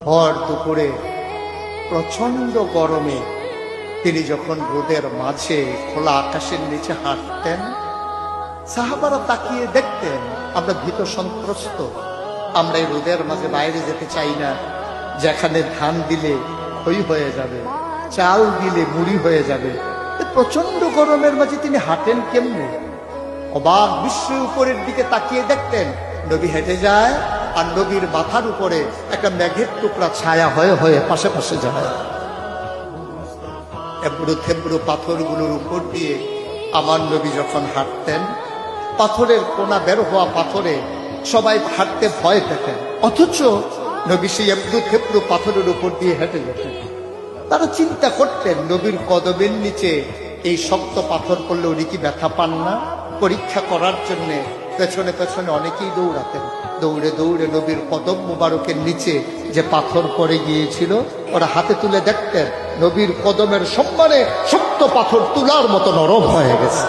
ভর দুপুরে প্রচন্ড গরমে তিনি যখন রোদের মাঝে খোলা আকাশের নিচে হাঁটতেন, সাহাবারা তাকিয়ে দেখতেন আমরা ভীত সন্ত্রস্ত, আমরা এই রোদের মাঝে বাইরে যেতে চাই না, যেখানে ধান দিলে খই হয়ে যাবে, চাল দিলে মুড়ি হয়ে যাবে। প্রচন্ড গরমের মাঝে তিনি হাঁটেন কেমনে? অবাক বিশ্ব উপরের দিকে তাকিয়ে দেখতেন নবী হেঁটে যায় আর নবীর মাথার উপরে একটা মেঘের টুকরা ছায়া হয়ে হয়ে পাশে পাশে যায়। এবড়ো থেবড়ো পাথরগুলোর উপর দিয়ে আমার নবী যখন হাঁটতেন, পাথরের কোনা বের হওয়া পাথরে সবাই হাঁটতে ভয় পেতেন, অথচ নবী সেই এবড়ো থেবড়ো পাথরের উপর দিয়ে হেঁটে যেতেন। তারা চিন্তা করতেন নবীর কদমের নিচে এই শক্ত পাথর পড়লে উনি কি ব্যথা পান না? পরীক্ষা করার জন্য পেছনে পেছনে অনেকেই দৌড়াতেন। দৌড়ে দৌড়ে নবীর কদম মুবারকের নিচে যে পাথর পড়ে গিয়েছিল ওরা হাতে তুলে দেখতেন নবীর কদমের সম্মানে শক্ত পাথর তুলার মতো নরম হয়ে গেছে।